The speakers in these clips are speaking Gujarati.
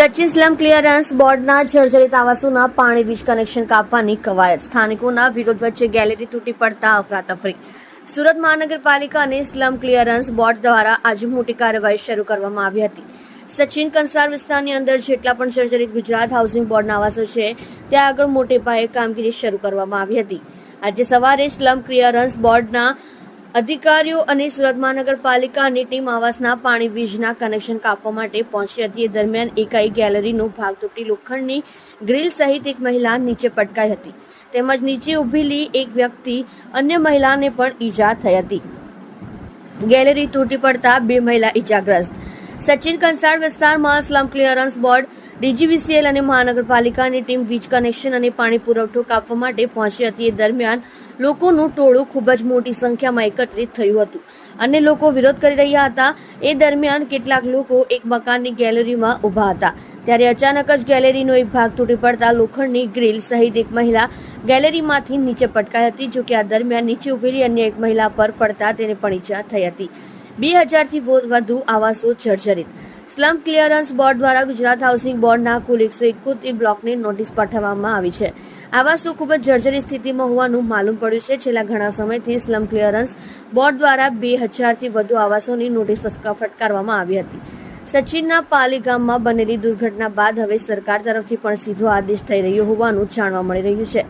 સચિન સ્લમ ક્લિયરન્સ બોર્ડના જર્જરિત આવાસોના પાણી વીજ કનેક્શન કાપવાની કવાયત. સ્થાનિકોના વિરોધ વચ્ચે ગેલેરી તૂટી પડતા અફરાતફરી. સુરત મહાનગરપાલિકા અને સ્લમ ક્લિયરન્સ બોર્ડ દ્વારા આજે મોટી કાર્યવાહી શરૂ કરવામાં આવી હતી. સચિન કંસાર વિસ્તારની અંદર જેટલા પણ જર્જરિત ગુજરાત હાઉસિંગ બોર્ડના આવાસો છે ત્યાં આગળ મોટે પાયે કામગીરી શરૂ કરવામાં આવી હતી. આજે સવારે સ્લમ ક્લિયરન્સ બોર્ડના અધિકારીઓ અને સુરત મહાનગરપાલિકાની ટીમ આવાસના પાણી વીજના કનેક્શન કાપવા માટે પહોંચી હતી. એ દરમિયાન એકાએક ગેલેરીનો ભાગ તૂટી લોખંડની ગ્રીલ સહિત એક મહિલા નીચે પટકાઈ હતી તેમજ નીચે ઉભેલી એક વ્યક્તિ અન્ય મહિલાને પણ ઈજા થઈ હતી. ગેલેરી તૂટી પડતા બે મહિલા ઈજાગ્રસ્ત. સચિન કંસાર વિસ્તારમાં સ્લમ ક્લિયરન્સ બોર્ડ, ડીજીવીસીએલ અને મહાનગરપાલિકાની ટીમ વીજ કનેક્શન અને પાણી પુરવઠો કાપવા માટે પહોંચી હતી. એ દરમિયાન લોકોનું ટોળું ખૂબ જ મોટી સંખ્યામાં એકત્રિત થયું હતું અને લોકો વિરોધ કરી રહ્યા હતા. એ દરમિયાન કેટલાક લોકો એક મકાનની ગેલેરીમાં ઊભા હતા ત્યારે અચાનક જ ગેલેરીનો એક ભાગ તૂટી પડતા લોખંડની ગ્રીલ સહિત એક મહિલા ગેલેરીમાંથી નીચે પટકાઈ હતી. જોકે આ દરમિયાન નીચે ઉભેલી અન્ય એક મહિલા પર પડતા તેને પણ ઈજા થઈ હતી. 2000થી વધુ આવાસો જર્જરિત. સ્લમ ક્લિયરન્સ બોર્ડ દ્વારા ગુજરાત હાઉસિંગ બોર્ડના કુલ 171 બ્લોકને નોટિસ પાઠવવામાં આવી છે. આવાસો ખૂબ જ જર્જરિત સ્થિતિમાં હોવાનું માલુમ પડ્યું છે. છેલ્લા ઘણા સમયથી સ્લમ ક્લિયરન્સ બોર્ડ દ્વારા 2000થી વધુ આવાસોની નોટિસ ફટકારવામાં આવી હતી. સચિનના પાલી ગામમાં બનેલી દુર્ઘટના બાદ હવે સરકાર તરફથી પણ સીધો આદેશ થઈ રહ્યો હોવાનું જાણવા મળી રહ્યું છે.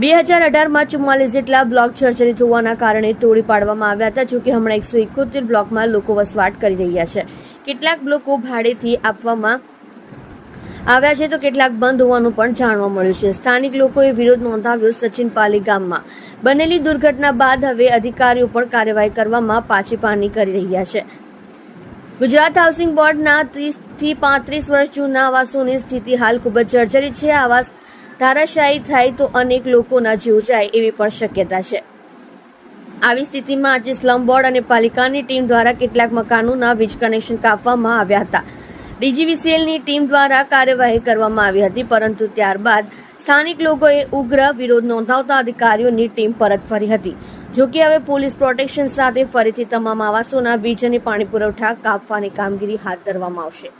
2018માં 44 જેટલા બ્લોક જર્જરિત હોવાના કારણે તોડી પાડવામાં આવ્યા હતા. જોકે હમણાં 171 બ્લોકમાં લોકો વસવાટ કરી રહ્યા છે. કેટલાક બ્લોકો ભાડેથી આપવામાં આવ્યા છે તો કેટલાક બંધ હોવાનું પણ જાણવા મળ્યું છે. સ્થાનિક લોકોએ વિરોધ નોંધાવ્યો. સચિન પાલી ગામમાં બનેલી દુર્ઘટના બાદ હવે અધિકારીઓ પણ કાર્યવાહી કરવામાં પાછી કરી રહ્યા છે. ગુજરાત હાઉસિંગ બોર્ડના 30 થી 35 વર્ષ જૂના આવાસોની સ્થિતિ હાલ ખૂબ જ જર્જરિત છે. આવાસ ધારાશાયી થાય તો અનેક લોકોના જીવ જાય એવી પણ શક્યતા છે. આવી સ્થિતિમાં આજે સ્લમ બોર્ડ અને પાલિકાની ટીમ દ્વારા કેટલાક મકાનોના વીજ કનેક્શન કાપવામાં આવ્યા હતા. ડીજીવીસીએલની ટીમ દ્વારા કાર્યવાહી કરવામાં આવી હતી પરંતુ ત્યારબાદ સ્થાનિક લોકોએ ઉગ્ર વિરોધ નોંધાવતા અધિકારીઓની ટીમ પરત ફરી હતી. જોકે હવે પોલીસ પ્રોટેક્શન સાથે ફરીથી તમામ આવાસોના વીજ અને પાણી પુરવઠા કાપવાની કામગીરી હાથ ધરવામાં આવશે.